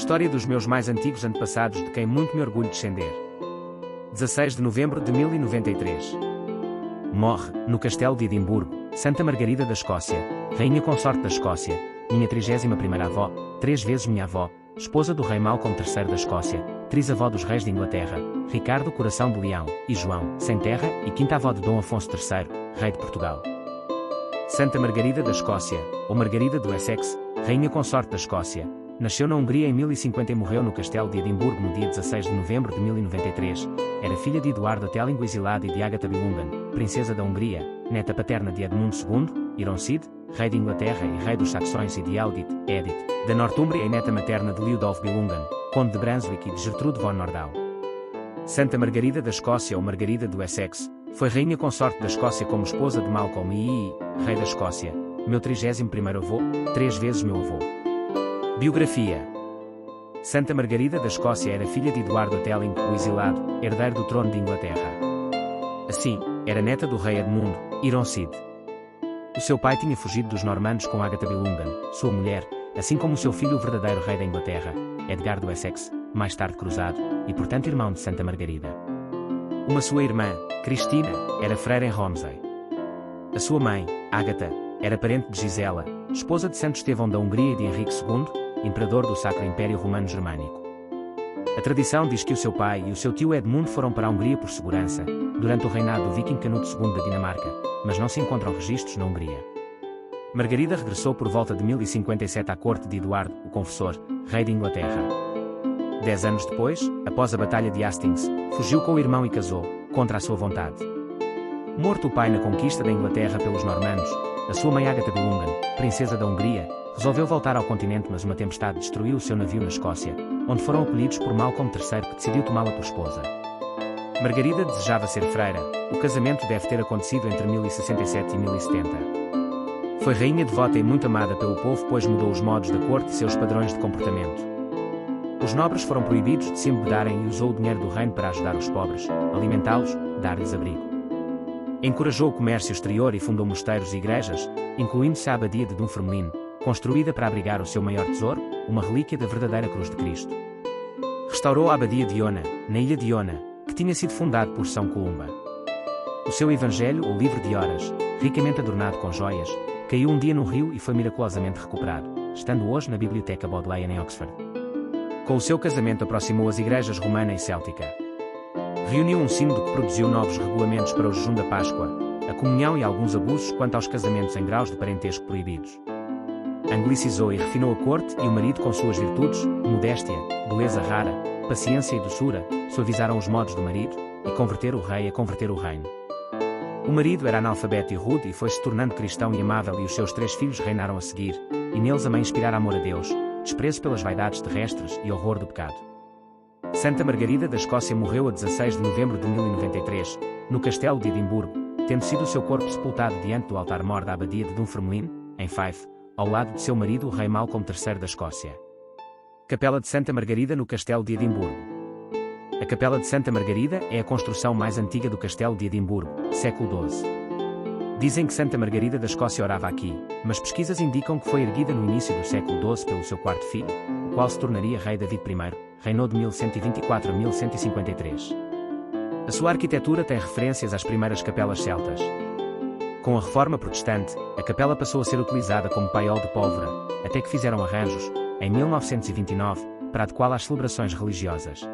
História dos meus mais antigos antepassados de quem muito me orgulho descender. 16 de novembro de 1093. Morre, no castelo de Edimburgo, Santa Margarida da Escócia, rainha consorte da Escócia, minha 31ª avó, 3 vezes minha avó, esposa do rei Malcolm III da Escócia, trisavó dos reis de Inglaterra, Ricardo Coração de Leão, e João, sem terra, e quinta avó de Dom Afonso III, rei de Portugal. Santa Margarida da Escócia, ou Margarida do Essex, rainha consorte da Escócia, nasceu na Hungria em 1050 e morreu no castelo de Edimburgo no dia 16 de novembro de 1093. Era filha de Eduardo Atelingo Exilado e de Ágata Bilungen, princesa da Hungria, neta paterna de Edmundo II, Ironcide, rei de Inglaterra e rei dos Saxões, e de Edith, da Nortúmbria, e neta materna de Liudolf Bilungen, conde de Brunswick, e de Gertrude von Nordau. Santa Margarida da Escócia, ou Margarida do Essex, foi rainha consorte da Escócia como esposa de Malcolm II, rei da Escócia, meu 31º avô, 3 vezes meu avô. Biografia. Santa Margarida da Escócia era filha de Eduardo Atelingo, o Exilado, herdeiro do trono de Inglaterra. Assim, era neta do rei Edmundo, Ironcide. O seu pai tinha fugido dos normandos com Ágata Bilungen, sua mulher, assim como o seu filho, o verdadeiro rei da Inglaterra, Edgar do Essex, mais tarde cruzado, e portanto irmão de Santa Margarida. Uma sua irmã, Cristina, era freira em Romsey. A sua mãe, Ágata, era parente de Gisela, esposa de Santo Estevão da Hungria e de Henrique II, imperador do Sacro Império Romano Germânico. A tradição diz que o seu pai e o seu tio Edmundo foram para a Hungria por segurança, durante o reinado do viking Canuto II da Dinamarca, mas não se encontram registros na Hungria. Margarida regressou por volta de 1057 à corte de Eduardo, o Confessor, rei de Inglaterra. 10 anos depois, após a Batalha de Hastings, fugiu com o irmão e casou, contra a sua vontade. Morto o pai na conquista da Inglaterra pelos normandos, a sua mãe Ágata Bilungen, princesa da Hungria, resolveu voltar ao continente, mas uma tempestade destruiu o seu navio na Escócia, onde foram acolhidos por Malcolm III, que decidiu tomá-la por esposa. Margarida desejava ser freira. O casamento deve ter acontecido entre 1067 e 1070. Foi rainha devota e muito amada pelo povo, pois mudou os modos da corte e seus padrões de comportamento. Os nobres foram proibidos de se embedarem e usou o dinheiro do reino para ajudar os pobres, alimentá-los, dar-lhes abrigo. Encorajou o comércio exterior e fundou mosteiros e igrejas, incluindo-se a abadia de Dunfermline, construída para abrigar o seu maior tesouro, uma relíquia da verdadeira cruz de Cristo. Restaurou a abadia de Iona, na ilha de Iona, que tinha sido fundado por São Columba. O seu evangelho, ou livro de horas, ricamente adornado com joias, caiu um dia no rio e foi miraculosamente recuperado, estando hoje na Biblioteca Bodleian em Oxford. Com o seu casamento aproximou as igrejas romana e céltica. Reuniu um sínodo que produziu novos regulamentos para o jejum da Páscoa, a comunhão e alguns abusos quanto aos casamentos em graus de parentesco proibidos. Anglicizou e refinou a corte, e o marido, com suas virtudes, modéstia, beleza rara, paciência e doçura, suavizaram os modos do marido, e converter o rei a converter o reino. O marido era analfabeto e rude, e foi-se tornando cristão e amável, e os seus 3 filhos reinaram a seguir, e neles a mãe inspirar amor a Deus, desprezo pelas vaidades terrestres e horror do pecado. Santa Margarida da Escócia morreu a 16 de novembro de 1093, no castelo de Edimburgo, tendo sido o seu corpo sepultado diante do altar-mor da abadia de Dunfermline, em Fife, ao lado de seu marido, o rei Malcolm III da Escócia. Capela de Santa Margarida no castelo de Edimburgo. A Capela de Santa Margarida é a construção mais antiga do castelo de Edimburgo, século XII. Dizem que Santa Margarida da Escócia orava aqui, mas pesquisas indicam que foi erguida no início do século XII pelo seu quarto filho, o qual se tornaria rei David I, reinou de 1124 a 1153. A sua arquitetura tem referências às primeiras capelas celtas. Com a reforma protestante, a capela passou a ser utilizada como paiol de pólvora, até que fizeram arranjos, em 1929, para adequá-la às celebrações religiosas.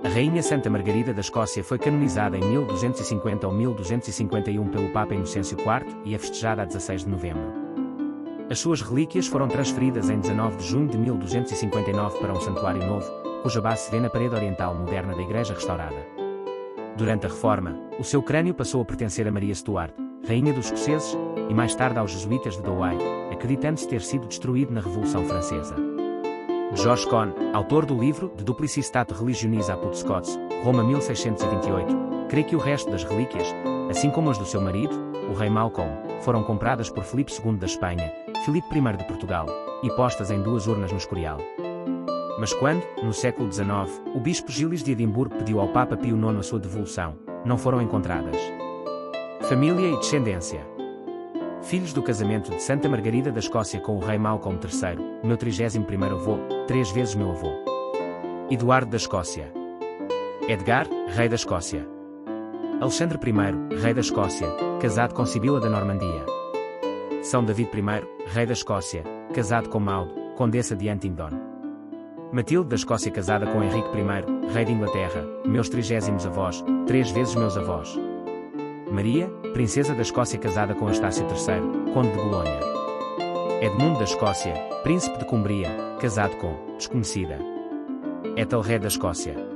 A Rainha Santa Margarida da Escócia foi canonizada em 1250 ou 1251 pelo Papa Inocêncio IV e é festejada a 16 de novembro. As suas relíquias foram transferidas em 19 de junho de 1259 para um santuário novo, cuja base se vê na parede oriental moderna da igreja restaurada. Durante a reforma, o seu crânio passou a pertencer a Maria Stuart, rainha dos escoceses, e mais tarde aos jesuítas de Douai, acreditando-se ter sido destruído na Revolução Francesa. George Cohn, autor do livro De Duplicitate Religionis apud Scots, Roma 1628, crê que o resto das relíquias, assim como as do seu marido, o rei Malcolm, foram compradas por Filipe II da Espanha, Filipe I de Portugal, e postas em 2 urnas no Escorial. Mas quando, no século XIX, o bispo Gilles de Edimburgo pediu ao Papa Pio IX a sua devolução, não foram encontradas. Família e descendência. Filhos do casamento de Santa Margarida da Escócia com o rei Malcolm III, meu 31º avô, 3 vezes meu avô. Eduardo da Escócia. Edgar, rei da Escócia. Alexandre I, rei da Escócia, casado com Sibila da Normandia. São David I, rei da Escócia, casado com Maude, condessa de Huntingdon. Matilde da Escócia casada com Henrique I, rei de Inglaterra, meus 30º avós, 3 vezes meus avós. Maria, princesa da Escócia casada com Estácio III, conde de Bolonha. Edmundo da Escócia, príncipe de Cumbria, casado com, desconhecida. Ethelred da Escócia.